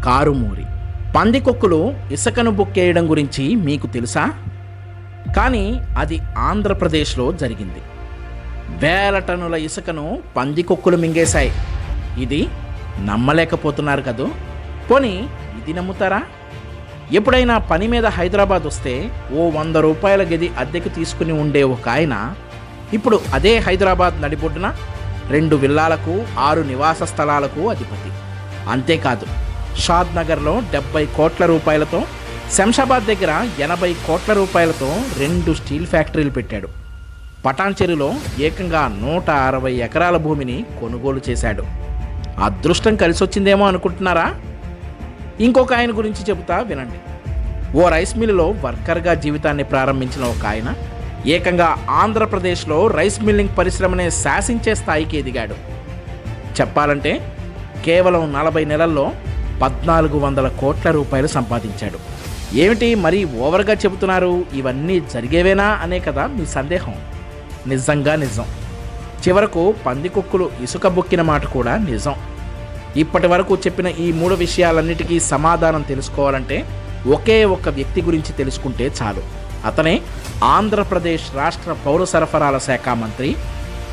కారుమూరి. పందికొక్కులు ఇసుకను బుక్కేయడం గురించి మీకు తెలుసా? కానీ అది ఆంధ్రప్రదేశ్లో జరిగింది. వేల టన్నుల ఇసుకను పందికొక్కులు మింగేశాయి. ఇది నమ్మలేకపోతున్నారు కదూ. పోనీ ఇది నమ్ముతారా? ఎప్పుడైనా పని మీద హైదరాబాద్ వస్తే ఓ 100 రూపాయల గది అద్దెకు తీసుకుని ఉండే ఒక ఆయన ఇప్పుడు అదే హైదరాబాద్ నడిబొడ్డున 2 విల్లాలకు 6 నివాస స్థలాలకు అధిపతి. అంతేకాదు, షాద్ నగర్లో 70 కోట్ల రూపాయలతో, శంషాబాద్ దగ్గర 80 కోట్ల రూపాయలతో 2 స్టీల్ ఫ్యాక్టరీలు పెట్టాడు. పటాన్చెరులో ఏకంగా 160 ఎకరాల భూమిని కొనుగోలు చేశాడు. అదృష్టం కలిసొచ్చిందేమో అనుకుంటున్నారా? ఇంకొక ఆయన గురించి చెబుతా వినండి. ఓ రైస్ మిల్లులో వర్కర్గా జీవితాన్ని ప్రారంభించిన ఒక ఆయన ఏకంగా ఆంధ్రప్రదేశ్లో రైస్ మిల్లింగ్ పరిశ్రమనే శాసించే స్థాయికి ఎదిగాడు. చెప్పాలంటే కేవలం 40 నెలల్లో 1400 కోట్ల రూపాయలు సంపాదించాడు. ఏమిటి మరీ ఓవర్గా చెబుతున్నారు, ఇవన్నీ జరిగేవేనా అనే కదా మీ సందేహం. నిజంగా నిజం. చివరకు పందికొక్కులు ఇసుక బొక్కిన మాట కూడా నిజం. ఇప్పటి వరకు చెప్పిన ఈ 3 విషయాలన్నిటికీ సమాధానం తెలుసుకోవాలంటే ఒకే ఒక్క వ్యక్తి గురించి తెలుసుకుంటే చాలు. అతనే ఆంధ్రప్రదేశ్ రాష్ట్ర పౌర సరఫరాల శాఖ మంత్రి,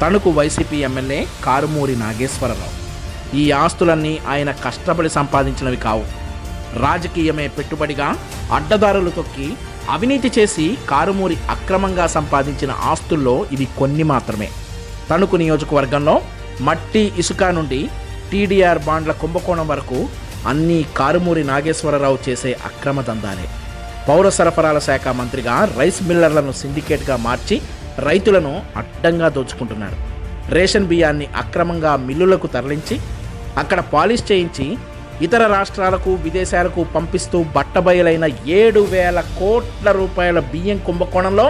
తణుకు వైసీపీ ఎమ్మెల్యే కారుమూరి నాగేశ్వరరావు. ఈ ఆస్తులన్నీ ఆయన కష్టపడి సంపాదించినవి కావు. రాజకీయమే పెట్టుబడిగా అడ్డదారులు తొక్కి అవినీతి చేసి కారుమూరి అక్రమంగా సంపాదించిన ఆస్తుల్లో ఇవి కొన్ని మాత్రమే. తణుకు నియోజకవర్గంలో మట్టి, ఇసుక నుండి టీడీఆర్ బాండ్ల కుంభకోణం వరకు అన్నీ కారుమూరి నాగేశ్వరరావు చేసే అక్రమ దందాలే. పౌర సరఫరాల శాఖ మంత్రిగా రైస్ మిల్లర్లను సిండికేట్గా మార్చి రైతులను అడ్డంగా దోచుకుంటున్నాడు. రేషన్ బియ్యాన్ని అక్రమంగా మిల్లులకు తరలించి అక్కడ పాలిష్ చేయించి ఇతర రాష్ట్రాలకు, విదేశాలకు పంపిస్తూ బట్టబయలైన 7,000 కోట్ల రూపాయల బియ్యం కుంభకోణంలో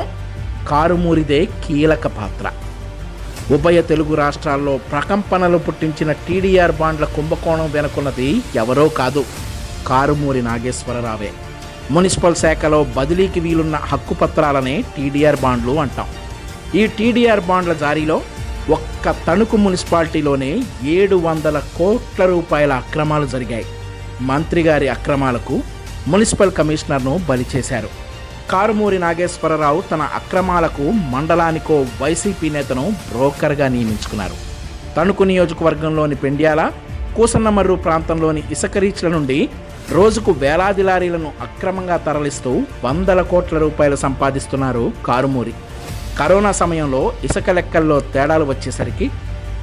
కారుమూరిదే కీలక పాత్ర. ఉభయ తెలుగు రాష్ట్రాల్లో ప్రకంపనలు పుట్టించిన టీడీఆర్ బాండ్ల కుంభకోణం వెనుకున్నది ఎవరో కాదు, కారుమూరి నాగేశ్వరరావే. మున్సిపల్ శాఖలో బదిలీకి వీలున్న హక్కు పత్రాలనే టీడీఆర్ బాండ్లు అంటాం. ఈ టీడీఆర్ బాండ్ల జారీలో ఒక్క తణుకు మున్సిపాలిటీలోనే 700 కోట్ల రూపాయల అక్రమాలు జరిగాయి. మంత్రి గారి అక్రమాలకు మున్సిపల్ కమిషనర్ను బలి చేశారు. కారుమూరి నాగేశ్వరరావు తన అక్రమాలకు మండలానికో వైసీపీ నేతను బ్రోకర్గా నియమించుకున్నారు. తణుకు నియోజకవర్గంలోని పెండ్యాల, కూసన్నమర్రు ప్రాంతంలోని ఇసుక రీచ్ల నుండి రోజుకు వేలాది లారీలను అక్రమంగా తరలిస్తూ 100 కోట్ల రూపాయలు సంపాదిస్తున్నారు కారుమూరి. కరోనా సమయంలో ఇసుక లెక్కల్లో తేడాలు వచ్చేసరికి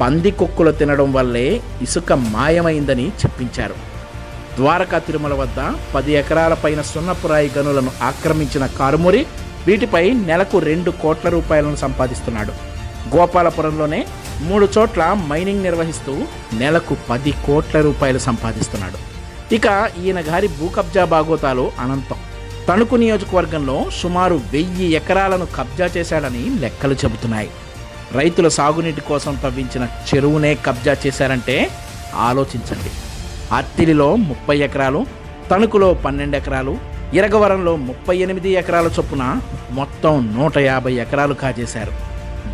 పందికొక్కులు తినడం వల్లే ఇసుక మాయమైందని చెప్పించారు. ద్వారకా తిరుమల వద్ద 10 ఎకరాల పైన సున్నపురాయి గనులను ఆక్రమించిన కారుమూరి వీటిపై నెలకు 2 కోట్ల రూపాయలను సంపాదిస్తున్నాడు. గోపాలపురంలోనే 3 చోట్ల మైనింగ్ నిర్వహిస్తూ నెలకు 10 కోట్ల రూపాయలు సంపాదిస్తున్నాడు. ఇక ఈయన గారి భూ కబ్జా బాగోతాలు అనంతం. తణుకు నియోజకవర్గంలో సుమారు 1000 ఎకరాలను కబ్జా చేశాడని లెక్కలు చెబుతున్నాయి. రైతుల సాగునీటి కోసం తవ్వించిన చెరువునే కబ్జా చేశారంటే ఆలోచించండి. అత్తిలిలో 30 ఎకరాలు, తణుకులో 12 ఎకరాలు, ఇరగవరంలో 38 ఎకరాల చొప్పున మొత్తం 150 ఎకరాలు కాజేశారు.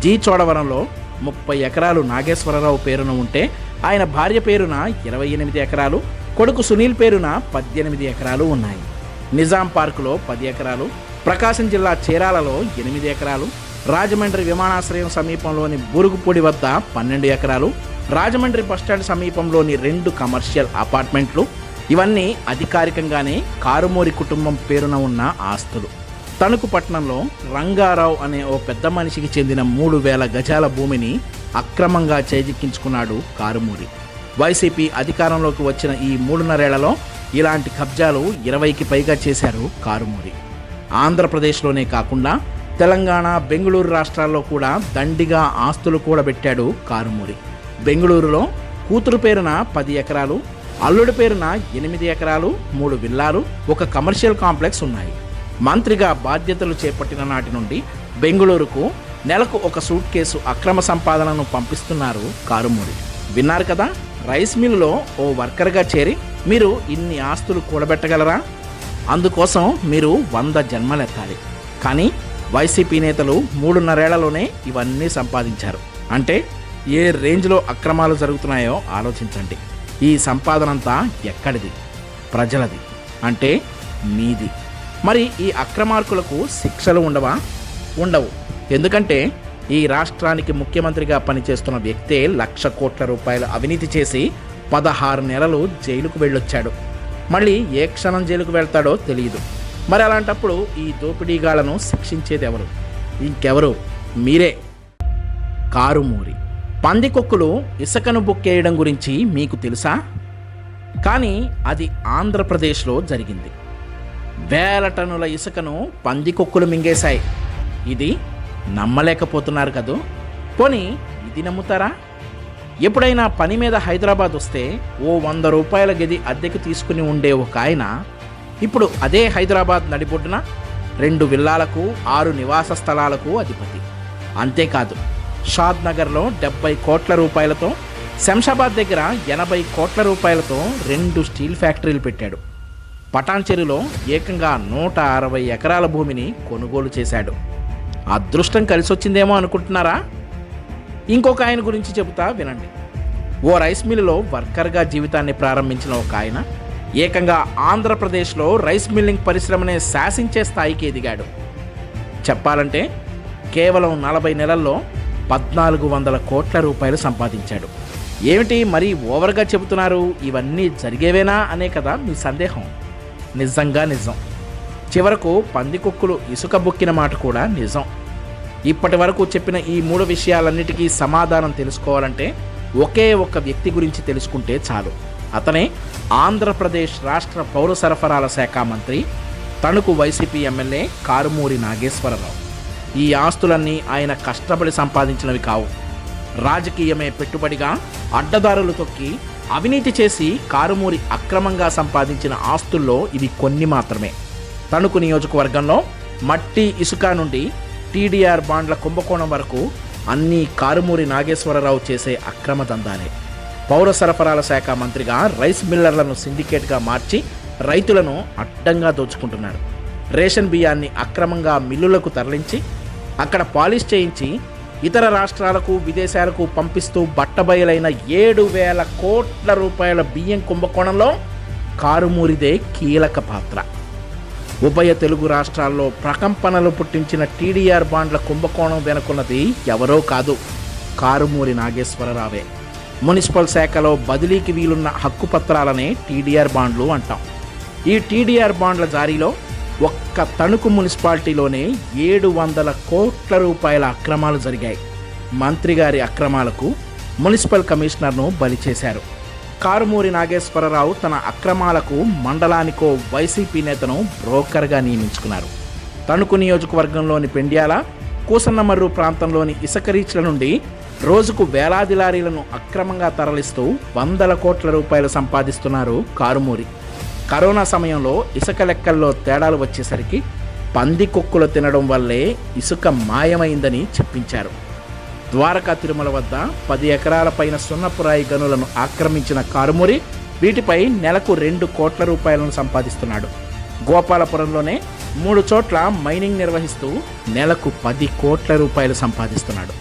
జీ చోడవరంలో 30 ఎకరాలు నాగేశ్వరరావు పేరున ఉంటే ఆయన భార్య పేరున 28 ఎకరాలు, కొడుకు సునీల్ పేరున 18 ఎకరాలు ఉన్నాయి. నిజాం పార్కులో 10 ఎకరాలు, ప్రకాశం జిల్లా చీరాలలో 8 ఎకరాలు, రాజమండ్రి విమానాశ్రయం సమీపంలోని బురుగుపూడి వద్ద 12 ఎకరాలు, రాజమండ్రి బస్టాండ్ సమీపంలోని 2 కమర్షియల్ అపార్ట్మెంట్లు, ఇవన్నీ అధికారికంగానే కారుమూరి కుటుంబం పేరున ఉన్న ఆస్తులు. తణుకు పట్టణంలో రంగారావు అనే ఓ పెద్ద మనిషికి చెందిన 3,000 గజాల భూమిని అక్రమంగా చేజిక్కించుకున్నాడు కారుమూరి. వైసీపీ అధికారంలోకి వచ్చిన ఈ 3.5 ఏళ్లలో ఇలాంటి కబ్జాలు 20కి పైగా చేశారు కారుమూరి. ఆంధ్రప్రదేశ్లోనే కాకుండా తెలంగాణ, బెంగళూరు రాష్ట్రాల్లో కూడా దండిగా ఆస్తులు కూడబెట్టాడు కారుమూరి. బెంగళూరులో కూతురు పేరున 10 ఎకరాలు, అల్లుడి పేరున 8 ఎకరాలు, 3 విల్లాలు, ఒక కమర్షియల్ కాంప్లెక్స్ ఉన్నాయి. మంత్రిగా బాధ్యతలు చేపట్టిన నాటి నుండి బెంగళూరుకు నెలకు ఒక సూట్ కేసు అక్రమ సంపాదనను పంపిస్తున్నారు కారుమూరి. విన్నారు కదా, రైస్ మిల్లులో ఓ వర్కర్గా చేరి మీరు ఇన్ని ఆస్తులు కూడబెట్టగలరా? అందుకోసం మీరు 100 జన్మలెత్తాలి. కానీ వైసీపీ నేతలు 3.5 ఏళ్లలోనే ఇవన్నీ సంపాదించారు. అంటే ఏ రేంజ్లో అక్రమాలు జరుగుతున్నాయో ఆలోచించండి. ఈ సంపాదనంతా ఎక్కడిది? ప్రజలది, అంటే మీది. మరి ఈ అక్రమార్కులకు శిక్షలు ఉండవా? ఉండవు. ఎందుకంటే ఈ రాష్ట్రానికి ముఖ్యమంత్రిగా పనిచేస్తున్న వ్యక్తే 1,00,000 కోట్ల రూపాయలు అవినీతి చేసి 16 నెలలు జైలుకు వెళ్ళొచ్చాడు. మళ్ళీ ఏ క్షణం జైలుకు వెళ్తాడో తెలియదు. మరి అలాంటప్పుడు ఈ దోపిడీగాళ్లను శిక్షించేది ఎవరు? ఇంకెవరు? మీరే. కారుమూరి. పందికొక్కులు ఇసుకను బుక్కేయడం గురించి మీకు తెలుసా? కానీ అది ఆంధ్రప్రదేశ్లో జరిగింది. వేల టన్నుల ఇసుకను పందికొక్కులు మింగేశాయి. ఇది నమ్మలేకపోతున్నారు కదూ. పోనీ ఇది నమ్ముతారా? ఎప్పుడైనా పని మీద హైదరాబాద్ వస్తే ఓ 100 రూపాయల గది అద్దెకు తీసుకుని ఉండే ఒక ఆయన ఇప్పుడు అదే హైదరాబాద్ నడిబొడ్డున 2 విల్లాలకు 6 నివాస స్థలాలకు అధిపతి. అంతేకాదు, షాద్ నగర్లో 70 కోట్ల రూపాయలతో, శంషాబాద్ దగ్గర 80 కోట్ల రూపాయలతో 2 స్టీల్ ఫ్యాక్టరీలు పెట్టాడు. పటాన్చెరులో ఏకంగా 160 ఎకరాల భూమిని కొనుగోలు చేశాడు. అదృష్టం కలిసొచ్చిందేమో అనుకుంటున్నారా? ఇంకొక ఆయన గురించి చెబుతా వినండి. ఓ రైస్ మిల్లులో వర్కర్గా జీవితాన్ని ప్రారంభించిన ఒక ఆయన ఏకంగా ఆంధ్రప్రదేశ్లో రైస్ మిల్లింగ్ పరిశ్రమనే శాసించే స్థాయికి ఎదిగాడు. చెప్పాలంటే కేవలం 40 నెలల్లో 1,400 కోట్ల రూపాయలు సంపాదించాడు. ఏమిటి మరీ ఓవర్గా చెబుతున్నారు, ఇవన్నీ జరిగేవేనా అనే కదా మీ సందేహం. నిజంగా నిజం. చివరకు పందికొక్కులు ఇసుక బుక్కిన మాట కూడా నిజం. ఇప్పటి వరకు చెప్పిన ఈ 3 విషయాలన్నిటికీ సమాధానం తెలుసుకోవాలంటే ఒకే ఒక్క వ్యక్తి గురించి తెలుసుకుంటే చాలు. అతనే ఆంధ్రప్రదేశ్ రాష్ట్ర పౌర సరఫరాల శాఖ మంత్రి, తణుకు వైసీపీ ఎమ్మెల్యే కారుమూరి నాగేశ్వరరావు. ఈ ఆస్తులన్నీ ఆయన కష్టపడి సంపాదించినవి కావు. రాజకీయమే పెట్టుబడిగా అడ్డదారులు తొక్కి అవినీతి చేసి కారుమూరి అక్రమంగా సంపాదించిన ఆస్తుల్లో ఇవి కొన్ని మాత్రమే. తణుకు నియోజకవర్గంలో మట్టి, ఇసుక నుండి టీడీఆర్ బాండ్ల కుంభకోణం వరకు అన్నీ కారుమూరి నాగేశ్వరరావు చేసే అక్రమ దందాలే. పౌర సరఫరాల శాఖ మంత్రిగా రైస్ మిల్లర్లను సిండికేట్గా మార్చి రైతులను అడ్డంగా దోచుకుంటున్నాడు. రేషన్ బియ్యాన్ని అక్రమంగా మిల్లులకు తరలించి అక్కడ పాలిష్ చేయించి ఇతర రాష్ట్రాలకు, విదేశాలకు పంపిస్తూ బట్టబయలైన 7,000 కోట్ల రూపాయల బియ్యం కుంభకోణంలో కారుమూరిదే కీలక పాత్ర. ఉభయ తెలుగు రాష్ట్రాల్లో ప్రకంపనలు పుట్టించిన టీడీఆర్ బాండ్ల కుంభకోణం వెనుకున్నది ఎవరో కాదు, కారుమూరి నాగేశ్వరరావే. మున్సిపల్ శాఖలో బదిలీకి వీలున్న హక్కు పత్రాలనే టీడీఆర్ బాండ్లు అంటాం. ఈ టీడీఆర్ బాండ్ల జారీలో ఒక్క తణుకు మున్సిపాలిటీలోనే 700 కోట్ల రూపాయల అక్రమాలు జరిగాయి. మంత్రి గారి అక్రమాలకు మున్సిపల్ కమిషనర్ను బలి చేశారు. కారుమూరి నాగేశ్వరరావు తన అక్రమాలకు మండలానికో వైసీపీ నేతను బ్రోకర్గా నియమించుకున్నారు. తణుకు నియోజకవర్గంలోని పెండ్యాల, కూసన్నమర్రు ప్రాంతంలోని ఇసుక రీచ్ల నుండి రోజుకు వేలాది లారీలను అక్రమంగా తరలిస్తూ 100 కోట్ల రూపాయలు సంపాదిస్తున్నారు కారుమూరి. కరోనా సమయంలో ఇసుక లెక్కల్లో తేడాలు వచ్చేసరికి పందికొక్కులు తినడం వల్లే ఇసుక మాయమైందని చెప్పించారు. ద్వారకా తిరుమల వద్ద 10 ఎకరాల పైన సున్నపురాయి గనులను ఆక్రమించిన కారుమూరి వీటిపై నెలకు 2 కోట్ల రూపాయలను సంపాదిస్తున్నాడు. గోపాలపురంలోనే 3 చోట్ల మైనింగ్ నిర్వహిస్తూ నెలకు 10 కోట్ల రూపాయలు సంపాదిస్తున్నాడు.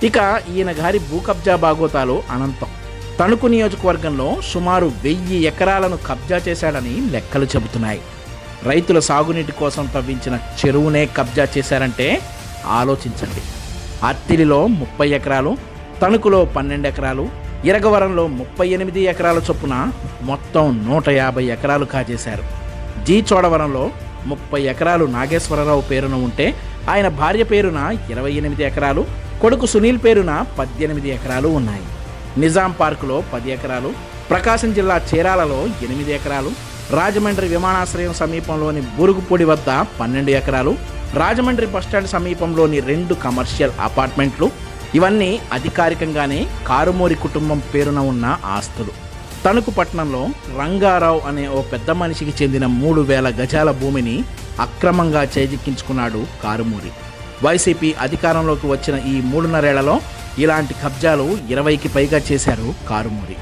ఇక ఈయన గారి భూ కబ్జా బాగోతాలు అనంతం. తణుకు నియోజకవర్గంలో సుమారు 1000 ఎకరాలను కబ్జా చేశాడని లెక్కలు చెబుతున్నాయి. రైతుల సాగునీటి కోసం తవ్వించిన చెరువునే కబ్జా చేశారంటే ఆలోచించండి. అత్తిలిలో 30 ఎకరాలు, తణుకులో 12 ఎకరాలు, ఇరగవరంలో 38 ఎకరాల చొప్పున మొత్తం 150 ఎకరాలు కాజేశారు. జీ చోడవరంలో 30 ఎకరాలు నాగేశ్వరరావు పేరున ఉంటే ఆయన భార్య పేరున 28 ఎకరాలు, కొడుకు సునీల్ పేరున 18 ఎకరాలు ఉన్నాయి. నిజాం పార్కులో 10 ఎకరాలు, ప్రకాశం జిల్లా చీరాలలో 8 ఎకరాలు, రాజమండ్రి విమానాశ్రయం సమీపంలోని బురుగుపూడి వద్ద 12 ఎకరాలు, రాజమండ్రి బస్టాండ్ సమీపంలోని 2 కమర్షియల్ అపార్ట్మెంట్లు, ఇవన్నీ అధికారికంగానే కారుమూరి కుటుంబం పేరున ఉన్న ఆస్తులు. తణుకు పట్టణంలో రంగారావు అనే ఓ పెద్ద మనిషికి చెందిన 3,000 గజాల భూమిని అక్రమంగా చేజిక్కించుకున్నాడు కారుమూరి. వైసీపీ అధికారంలోకి వచ్చిన ఈ 3.5 ఏళ్లలో ఇలాంటి కబ్జాలు 20కి పైగా చేశారు కారుమూరి.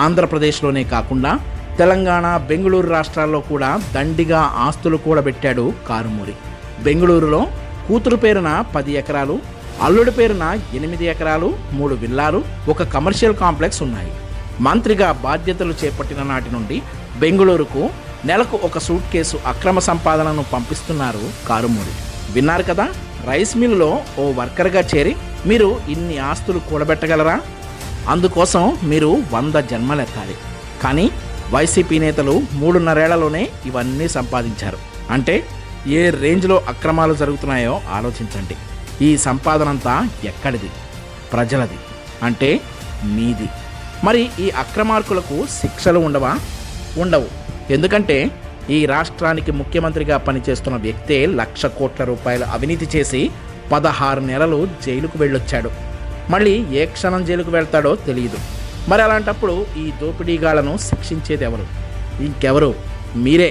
ఆంధ్రప్రదేశ్లోనే కాకుండా తెలంగాణ, బెంగళూరు రాష్ట్రాల్లో కూడా దండిగా ఆస్తులు కూడబెట్టాడు కారుమూరి. బెంగళూరులో కూతురు పేరున 10 ఎకరాలు, అల్లుడి పేరున 8 ఎకరాలు, 3 విల్లాలు, ఒక కమర్షియల్ కాంప్లెక్స్ ఉన్నాయి. మంత్రిగా బాధ్యతలు చేపట్టిన నాటి నుండి బెంగుళూరుకు నెలకు ఒక సూట్ కేసు అక్రమ సంపాదనను పంపిస్తున్నారు కారుమూరి. విన్నారు కదా, రైస్ మిల్లులో ఓ వర్కర్గా చేరి మీరు ఇన్ని ఆస్తులు కూడబెట్టగలరా? అందుకోసం మీరు 100 జన్మలెత్తాలి. కానీ వైసీపీ నేతలు 3.5 ఏళ్లలోనే ఇవన్నీ సంపాదించారు. అంటే ఏ రేంజ్లో అక్రమాలు జరుగుతున్నాయో ఆలోచించండి. ఈ సంపాదనంతా ఎక్కడిది? ప్రజలది, అంటే మీది. మరి ఈ అక్రమార్కులకు శిక్షలు ఉండవా? ఉండవు. ఎందుకంటే ఈ రాష్ట్రానికి ముఖ్యమంత్రిగా పనిచేస్తున్న వ్యక్తే 1,00,000 కోట్ల రూపాయల అవినీతి చేసి 16 నెలలు జైలుకు వెళ్ళొచ్చాడు. మళ్ళీ ఏ క్షణం జైలుకు వెళ్తాడో తెలియదు. మరి అలాంటప్పుడు ఈ దోపిడీగాళ్లను శిక్షించేది ఎవరు? ఇంకెవరు? మీరే.